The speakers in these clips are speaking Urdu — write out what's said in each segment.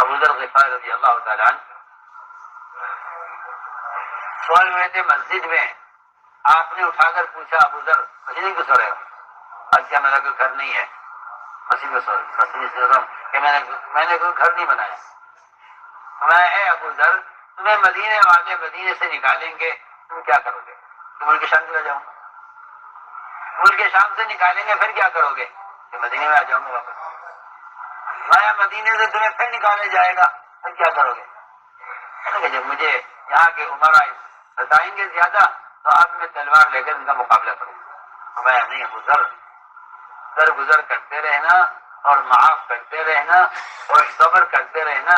ابو ذر غفاری رضی اللہ تعالیٰ عنہ سوال ہوئے تھے مسجد میں. آپ نے اٹھا کر پوچھا ابو ذر مسجد میں کیوں سو رہے ہو؟ آج کیا میرا کوئی گھر نہیں ہے مسجد میں سو رہا ہوں کہ میں نے کوئی گھر نہیں بنایا. میں اے ابو ذر تمہیں مدینے والے مدینے سے نکالیں گے تم کیا کرو گے؟ کہ ملک شام چلا جاؤں گا. ملک شام سے نکالیں گے پھر کیا کرو گے؟ کہ مدینے میں آ جاؤں گا واپس. میں مدینے سے تمہیں پھر نکالے جائے گا پھر کیا کرو گے؟ کہ جب مجھے یہاں کے عمرا ستائیں گے زیادہ تو اب میں تلوار لے کر ان کا مقابلہ کروں گا. میں نہیں ابو ذر درگزر کرتے رہنا اور معاف کرتے رہنا اور صبر کرتے رہنا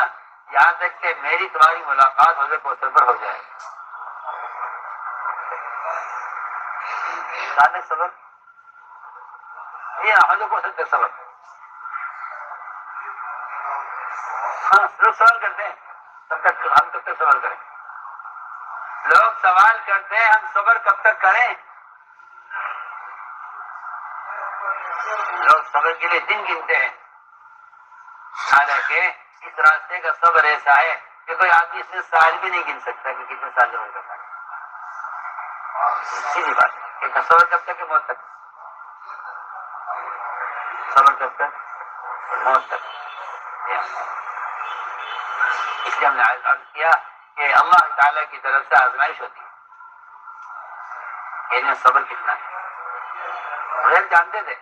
یہاں تک کہ میری تمہاری ملاقات حوض کوثر پر ہو جائے. صبر یہ حوض کوثر تک صبر. ہاں لوگ سوال کرتے ہیں ہم کب تک صبر کریں. لوگ سوال کرتے ہیں ہم صبر کب تک کریں. لوگ صبر کے لیے دن گنتے ہیں حالانکہ اس راستے کا صبر ایسا ہے کہ کوئی آدمی اس میں سال بھی نہیں گن سکتا کہ کتنے سال صبر کرتا ہے. سیدھی بات ہے کہ صبر کب تک ہے موت تک. صبر کب تک موت تک. اس لیے ہم نے عرض کیا کہ اللہ تعالیٰ کی طرف سے آزمائش ہوتی ہے کہ انہیں صبر کتنا ہے. غیر جانتے تھے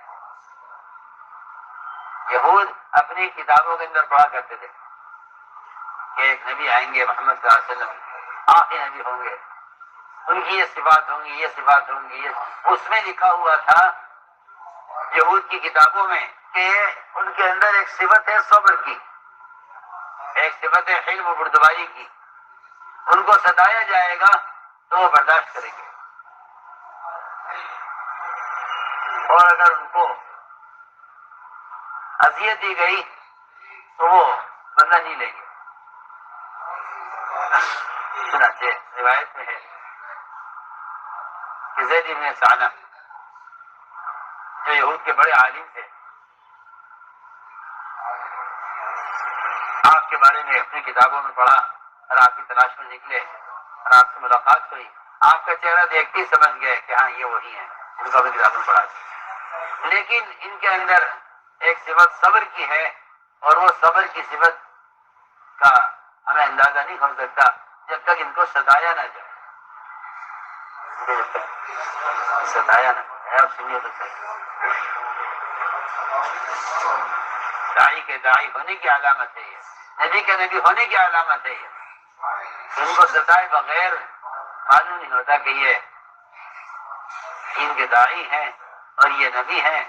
یہود اپنی کتابوں کے اندر پڑھا کرتے تھے کہ ایک نبی آئیں گے محمد صلی اللہ علیہ وسلم آخری نبی ہوں گے ان کی یہ صفات ہوں گی یہ صفات ہوں گی. اس میں لکھا ہوا تھا یہود کی کتابوں میں کہ ان کے اندر ایک صفت ہے صبر کی ایک صفت ہے حلم و بردباری کی. ان کو ستایا جائے گا تو وہ برداشت کریں گے اور اگر ان کو اذیت دی گئی تو وہ بدلہ نہیں لیں گے. چنانچہ روایت میں ہے کہ زید بن ثانہ جو یہود کے بڑے عالم تھے آپ کے بارے میں اپنی کتابوں میں پڑھا اور آپ کی تلاش میں نکلے اور آپ سے ملاقات ہوئی. آپ کا چہرہ دیکھتے ہی سمجھ گئے کہ ہاں یہ وہی ہیں ان کو اپنی کتابوں میں پڑھا. لیکن ان کے اندر ایک صفت صبر کی ہے اور وہ صبر کی صفت کا ہمیں اندازہ نہیں ہو سکتا جب تک ان کو ستایا نہ جائے. ستایا نہ جائے. آپ سنیے تو صحیح. داعی کے داعی ہونے کی علامت ہے یہ. نبی کے نبی ہونے کی علامت ہے یہ. ان کو ستائے بغیر معلوم نہیں ہوتا کہ یہ ان کے داعی ہیں اور یہ نبی ہیں.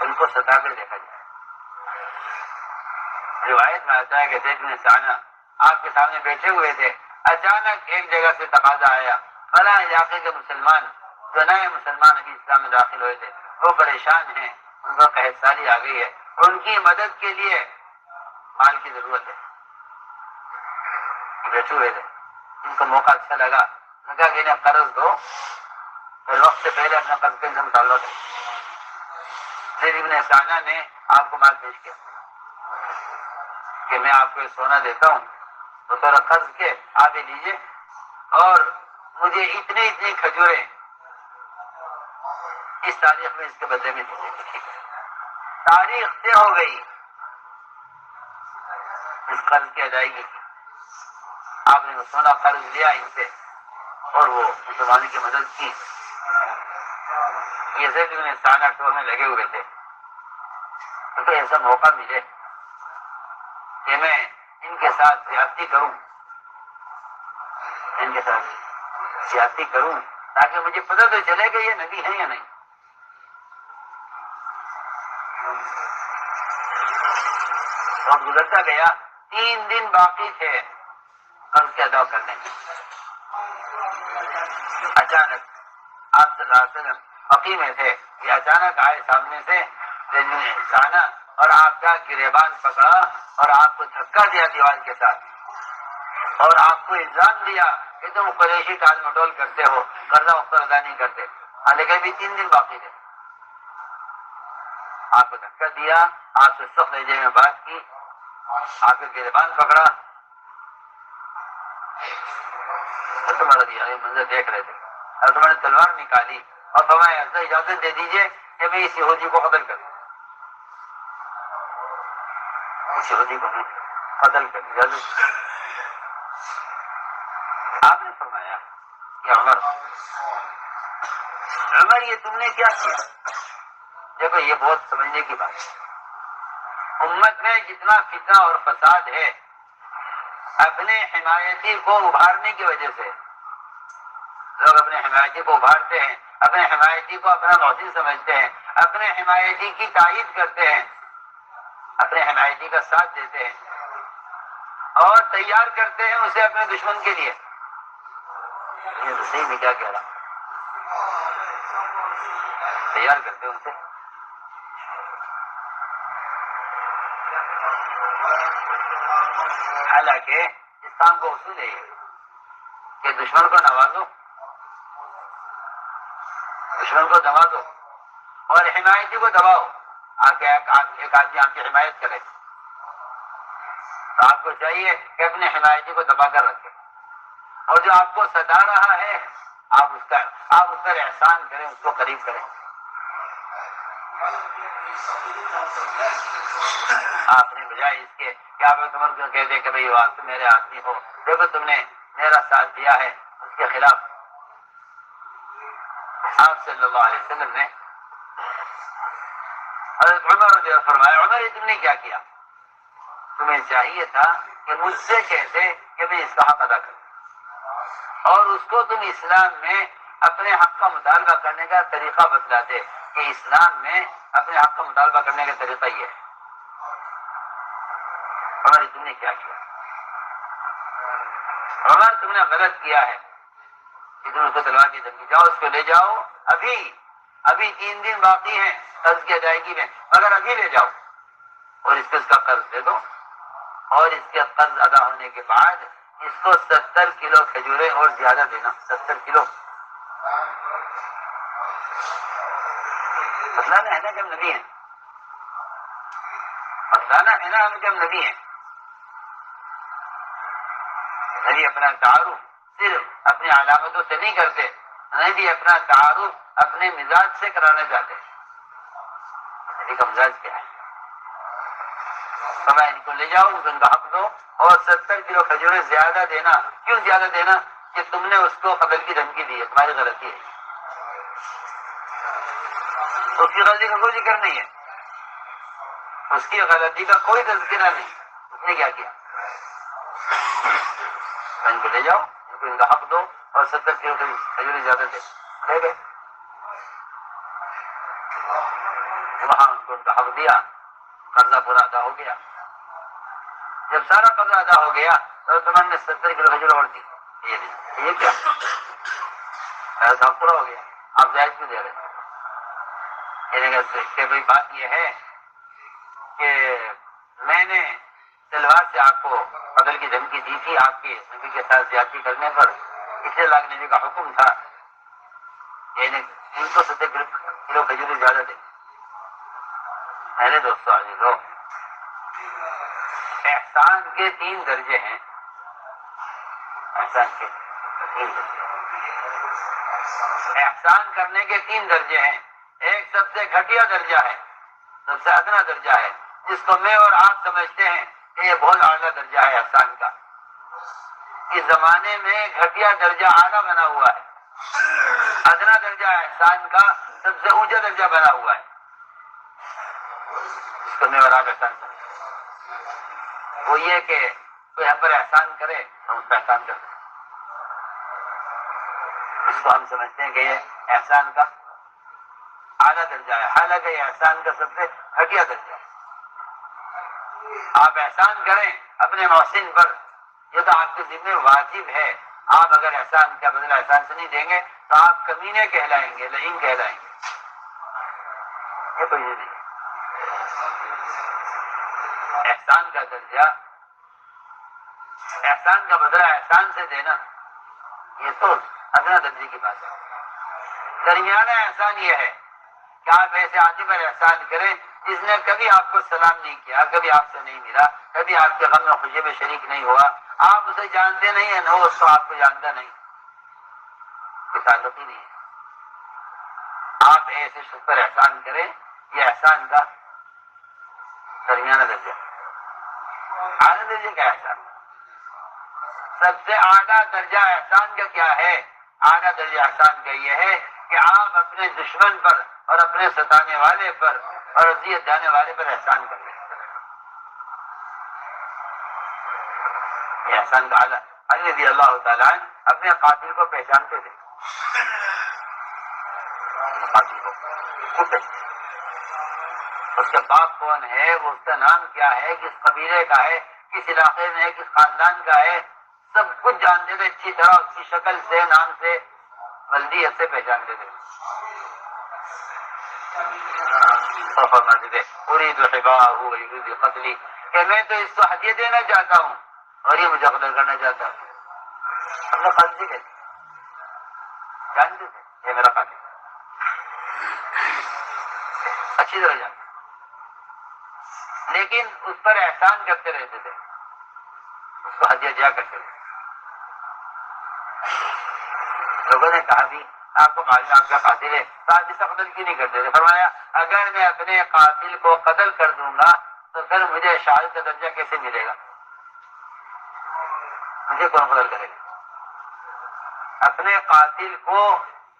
ان کو ستا کر دیکھا جائے. روایت میں آتا ہے کہ زید بن ثانہ آپ کے سامنے بیٹھے ہوئے تھے. اچانک ایک جگہ سے تقاضا آیا فلاں علاقے کے مسلمان جو نئے مسلمان ابھی اسلام میں داخل ہوئے تھے وہ پریشان ہیں ان کو قحط سالی آ گئی ہے ان کی مدد کے لیے مال کی ضرورت ہے. بیٹھے ہوئے تھے ان کو موقع اچھا لگا کہ انہیں قرض دو اور وقت سے پہلے اپنا قرض کا انتظام ڈالو. زید بن ثانہ نے آپ کو مال پیش کیا کہ میں آپ کو سونا دیتا ہوں تو تھوڑا قرض کے آپ یہ لیجیے اور مجھے اتنے کھجوریں اس تاریخ میں اس کے بدلے میں دیجیے. تاریخ طے ہو گئی اس قرض کی ادائیگی کی. آپ نے وہ سونا قرض لیا ان سے اور وہ مسلمانوں کی مدد کی. یہ زید بن ثانہ ٹور میں لگے ہوئے تھے تو ایسا موقع ملے کہ میں ان کے ساتھ زیادتی کروں تاکہ مجھے پتہ تو چلے کہ یہ نبی ہیں یا نہیں. اور گزرتا گیا 3 دن باقی تھے قرض کے ادا کرنے میں. اچانک آپ صلی اللہ علیہ وسلم فقی میں تھے کہ اچانک آئے سامنے سے زید بن ثانہ اور آپ کا گریبان پکڑا اور آپ کو دھکا دیا دیوار کے ساتھ اور آپ کو الزام دیا کہ تم قریشی ٹال مٹول کرتے ہو قرضہ وقت ادا نہیں کرتے. حالانکہ ابھی 3 دن باقی تھے. آپ کو دھکا دیا آپ سے سخت لہجے میں بات کی آ کر گریبان پکڑا، تمہارا دیا یہ منظر دیکھ رہے تھے، اور تمہارے تلوار نکالی اور فرمایا ایسا اجازت دے دیجیے کہ میں اس یہودی کو قتل کر دوں، اس یہودی کو میں قتل کر دوں۔ آپ نے فرمایا کہ عمر یہ تم نے کیا کیا؟ دیکھو یہ بہت سمجھنے کی بات ہے، امت میں جتنا فتنہ اور فساد ہے اپنے حمایتی کو ابھارنے کی وجہ سے، لوگ اپنے حمایتی کو ابھارتے ہیں، اپنے حمایتی کو اپنا محسن سمجھتے ہیں، اپنے حمایتی کی تائید کرتے ہیں، اپنے حمایتی کا ساتھ دیتے ہیں اور تیار کرتے ہیں اسے اپنے دشمن کے لیے۔ یہ صحیح میں کیا کہہ رہا ہوں، تیار کرتے ہیں اسے۔ حالانکہ اسلام کو اصول ہے کہ دشمن کو نوازو، دشمن کو نوازو اور حمایتی کو دباؤ۔ ایک آدمی آپ کی حمایت کرے تو آپ کو چاہیے کہ اپنے حمایتی کو دبا کر رکھے، اور جو آپ کو ستا رہا ہے آپ اس پر احسان کریں، اس کو قریب کریں۔ آپ نے بجائے اس کے کہ آپ تمہر کو کہہ دیں کہ بھئی آپ میرے آدمی ہو، دیکھو تم نے میرا ساتھ دیا ہے، اس کے خلاف آپ صلی اللہ علیہ وسلم نے حضرت عمر رضی اللہ عنہ فرمایا عمر یہ تم نے کیا کیا؟ تمہیں چاہیے تھا کہ مجھ سے کہتے کہ میں اس کا حق ادا کروں، اور اس کو تم اسلام میں اپنے حق کا مطالبہ کرنے کا طریقہ بتلاتے کہ اسلام میں اپنے حق کا مطالبہ کرنے کا طریقہ یہ ہے۔ عمر تم نے کیا کیا؟ عمر تم نے غلط کیا ہے کہ تم اس کو تلوار کی دھمکی، جاؤ اس کو لے جاؤ، ابھی 3 دن باقی ہیں قرض کی ادائیگی میں، مگر ابھی لے جاؤ اور اس کا قرض دے دو، اور اس کے قرض ادا ہونے کے بعد اس کو 70 کلو کھجوریں اور زیادہ دینا، 70 کلو۔ بتلانا ہے نا کہ ہم نبی ہیں، بتلانا ہے نا ہم کہ ہم نبی ہیں۔ نبی اپنا تعارف صرف اپنی علامتوں سے نہیں کرتے، نبی اپنا تعارف اپنے مزاج سے کرانا چاہتے ہیں۔ نبی کا مزاج کیا ہے؟ فرمایا ان کو لے جاؤ، ان کا حق دو اور 70 کلو کھجوریں زیادہ دینا۔ کیوں زیادہ دینا؟ کہ تم نے اس کو قتل کی دھمکی دی ہے، تمہاری غلطی ہے، اس کی غلطی کا کوئی ذکر نہیں ہے، اس کی غلطی کا کوئی تذکرہ نہیں، اس نے کیا کیا؟ ان کو لے جاؤ، ان کو ان کا حق دو اور 70 کلو کھجوریں زیادہ دے، لے گئے وہاں ان کو ان کا حق دیا، قرضہ پورا ادا ہو گیا۔ جب سارا قرضہ ادا ہو گیا تو تمہارے نے 70 کلو کھجور اور دی، یہ کیا حق پورا ہو گیا، آپ جائز کیوں دے رہے؟ کہ بھائی بات یہ ہے کہ میں نے تلوار سے آپ کو قتل کی دھمکی دی تھی آپ کے نبی کے ساتھ زیادتی کرنے پر، اس لیے لاکھ نبی کا حکم تھا یعنی ان کو 70 کلو کھجور زیادہ دیں۔ میرے دوستو عزیزو، احسان کے 3 درجے ہیں، احسان کے 3 درجے، احسان کرنے کے 3 درجے ہیں۔ ایک سب سے گھٹیا درجہ ہے، سب سے ادنا درجہ ہے، جس کو میں اور آپ سمجھتے ہیں کہ یہ بہت اعلیٰ درجہ ہے احسان کا۔ اس زمانے میں گھٹیا درجہ اعلیٰ بنا ہوا ہے، ادنا درجہ احسان کا سب سے اونچا درجہ بنا ہوا ہے، اس کو میں اور آپ احسان کریں۔ وہ یہ کہ کوئی ہم پر احسان کرے ہم اس پہ احسان کرتے ہیں، اس کو ہم سمجھتے ہیں کہ یہ احسان کا اعلیٰ درجہ ہے، حالانکہ یہ احسان کا سب سے گھٹیا درجہ ہے۔ آپ احسان کریں اپنے محسن پر، یہ تو آپ کے ذمہ واجب ہے۔ آپ اگر احسان کا بدلہ احسان سے نہیں دیں گے تو آپ کمینے کہلائیں گے، لعین کہلائیں گے، یہ تو یہ نہیں۔ احسان کا درجہ، احسان کا بدلہ احسان سے دینا، یہ تو ادنا درجے کی بات ہے۔ درمیانہ احسان یہ ہے کہ آپ ایسے آدمی پر احسان کریں جس نے کبھی آپ کو سلام نہیں کیا، کبھی آپ سے نہیں ملا، کبھی آپ کے غم میں خوشی میں شریک نہیں ہوا، آپ اسے جانتے نہیں ہیں، وہ اس کو آپ کو جانتا نہیں، کوئی تعلق ہی نہیں ہے۔ آپ ایسے شکر پر احسان کریں، یہ احسان کا درمیانہ درجہ، اعلیٰ درجے کا احسان۔ سب سے اعلیٰ درجہ احسان کا کیا ہے؟ اعلیٰ درجہ احسان کا یہ ہے کہ آپ اپنے دشمن پر اور اپنے ستانے والے پر اور اذیت دینے والے پر احسان کریں، یہ احسان کا اعلیٰ۔ علی رضی اللہ تعالیٰ عنہ اپنے قاتل کو پہچانتے تھے، قاتل کو اس کا باپ کون ہے، وہ اس کا نام کیا ہے، کس قبیلے کا ہے، کس علاقے میں ہے، کس خاندان کا ہے، سب کچھ جانتے تھے اچھی طرح، اس کی شکل سے، نام سے، بلدیت سے پہچانتے تھے۔ اور فرماتے تھے اريد حباءه ويريد قتلي، کہ میں تو اس کو ہدیہ دینا چاہتا ہوں اور یہ مجھے قتل کرنا چاہتا ہوں۔ ہم نے قاتل کہتے جانتے تھے، یہ میرا قاتل اچھی طرح جانتے، لیکن اس پر احسان کرتے رہتے تھے، اس کو ہدیہ دیا کرتے تھے۔ لوگوں نے کہا بھی آپ کو معلوم آپ کا قاتل ہے، تو آپ اسے قتل کیوں نہیں کرتے تھے؟ فرمایا اگر میں اپنے قاتل کو قتل کر دوں گا تو پھر مجھے شہادت کا درجہ کیسے ملے گا؟ مجھے کون قتل کرے گا؟ اپنے قاتل کو،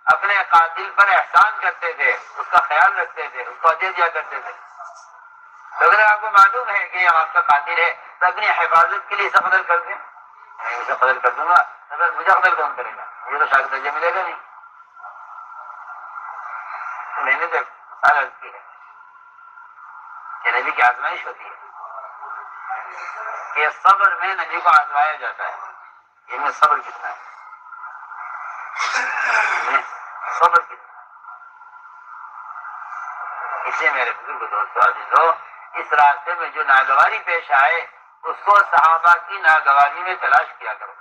اپنے قاتل پر احسان کرتے تھے، اس کا خیال رکھتے تھے، اس کو ہدیہ دیا کرتے تھے۔ تو اگر آپ کو معلوم ہے کہ یہ آپ کا قاتل ہے تو اپنی حفاظت کے لیے اسے قتل کر دیں، میں اسے قتل کر دوں گا تو پھر مجھے قتل کون کرے گا؟ مجھے تو شہادت درجہ ملے گا نہیں۔ میں نے تو مثال عرض کی ہے کہ نبی کی آزمائش ہوتی ہے کہ صبر میں نبی کو آزمایا جاتا ہے، ان میں صبر کتنا ہے، صبر کتنا۔ اس لیے میرے بزرگ دوستو عزیزو، اس راستے میں جو ناگواری پیش آئے اس کو صحابہ کی ناگواری میں تلاش کیا کرو۔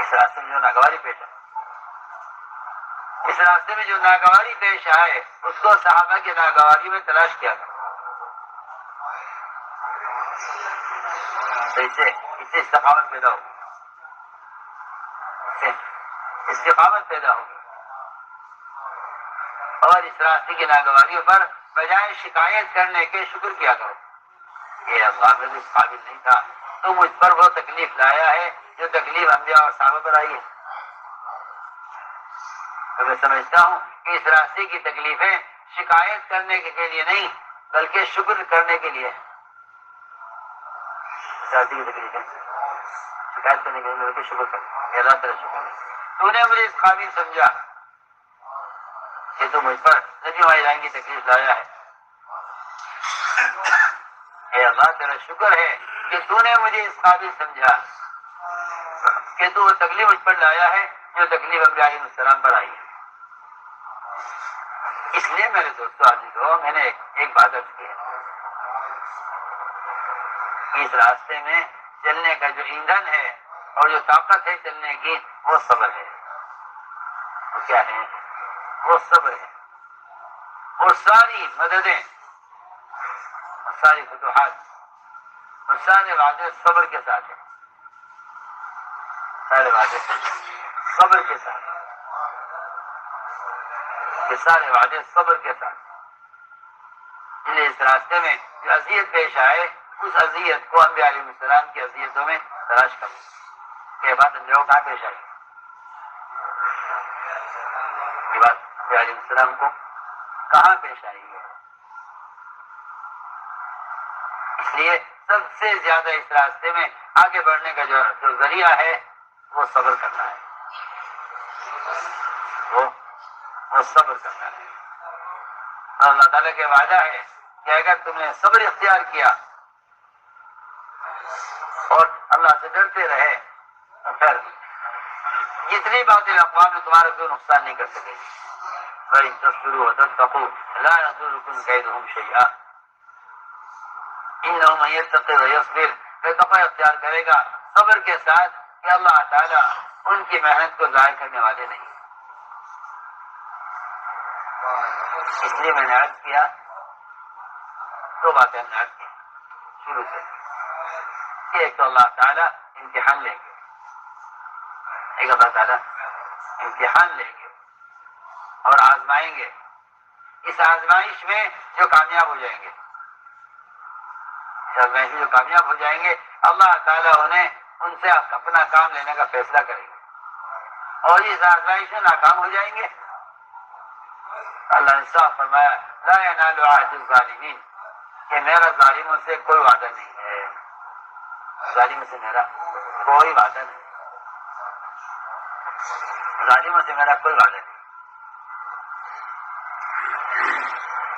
اس راستے میں جو ناگواری پیش آئے، اس راستے میں جو ناگواری پیش آئے اس کو صحابہ کی ناگواری میں تلاش کیا کرو۔ تو اس سے استقامت پیدا ہوگی، اس سے استقامت پیدا ہوگی، اور اس راستے کی ناگواریوں پر بجائے شکایت کرنے کے شکر کیا کرو کہ اللہ میں اس قابل نہیں تھا، تو مجھ پر وہ تکلیف لایا ہے جو تکلیف انبیاء اور صحابہ پر آئی ہے۔ تو میں سمجھتا ہوں کہ اس راستے کی تکلیفیں شکایت کرنے کے لیے نہیں بلکہ شکر کرنے کے لیے، اس راستے کی تکلیفیں شکایت کرنے کے لیے بلکہ شکر کرنے، اللہ تعالیٰ شکر، تو نے مجھے اس قابل سمجھا کہ تو مجھ پر نبی والدین کی تکلیف لایا ہے، اے اللہ تیرا شکر ہے کہ تو نے مجھے اس قابل سمجھا کہ تو وہ تکلیف مجھ پر لایا ہے جو تکلیف انبیاء علیہ السلام پر آئی ہے۔ اس لیے میرے دوستو عزیزو، میں نے ایک بات عرض کی ہے، اس راستے میں چلنے کا جو ایندھن ہے اور جو طاقت ہے چلنے کی، وہ صبر ہے۔ وہ کیا ہے؟ وہ صبر ہے۔ اور ساری مددیں، ساری فتوحات اور سارے وعدے صبر کے ساتھ ہیں، سارے وعدے صبر کے ساتھ، یہ سارے وعدے صبر کے ساتھ۔ اس لیے اس راستے میں جو اذیت پیش آئے اس اذیت کو انبیاء علیہ السلام کی اذیتوں میں تلاش کرو۔ یہ بات انبیاء کو کہاں پیش آئی؟ یہ بات انبیاء علیہ السلام کو کہاں پیش آئی ہے؟ اس لیے سب سے زیادہ اس راستے میں آگے بڑھنے کا جو ذریعہ ہے وہ صبر کرنا ہے، وہ صبر کرنا ہے۔ اور اللہ تعالیٰ کے وعدہ ہے کہ اگر تم نے صبر اختیار کیا اور اللہ سے ڈرتے رہے تو پھر جتنی باطل اقوام میں تمہارا کوئی نقصان نہیں کر سکے گی۔ وَإِن تَصْبِرُوا وَتَتَّقُوا لَا يَضُرُّكُمْ كَيْدُهُمْ شَيْئًا إِنَّهُ مَن يَتَّقِ وَيَصْبِرْ، کہ تقوی اختیار کرے گا صبر کے ساتھ کہ اللہ تعالیٰ ان کی محنت کو ضائع کرنے والے نہیں۔ اس لیے میں نے عرض کیا، دو باتیں ہم نے عرض کی شروع سے، کہ ایک تو اللہ تعالیٰ امتحان لیں گے، ایک اللہ تعالیٰ امتحان لیں گے اور آزمائیں گے. اس آزمائش میں جو کامیاب ہو جائیں گے، اس آزمائش میں جو کامیاب ہو جائیں گے، اللہ تعالیٰ انہیں ان سے اپنا کام لینے کا فیصلہ کریں گے. اور اس آزمائش میں ناکام ہو جائیں گے، اللہ نے صاف فرمایا لا ینال عہد الظالمین، کہ میرا ظالموں سے کوئی وعدہ نہیں ہے، ظالموں سے میرا کوئی وعدہ نہیں، ظالموں سے میرا کوئی وعدہ نہیں.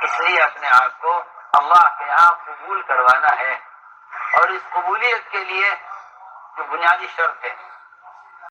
اس لیے اپنے آپ کو اللہ کے یہاں قبول کروانا ہے، اور اس قبولیت کے لیے جو بنیادی شرط ہے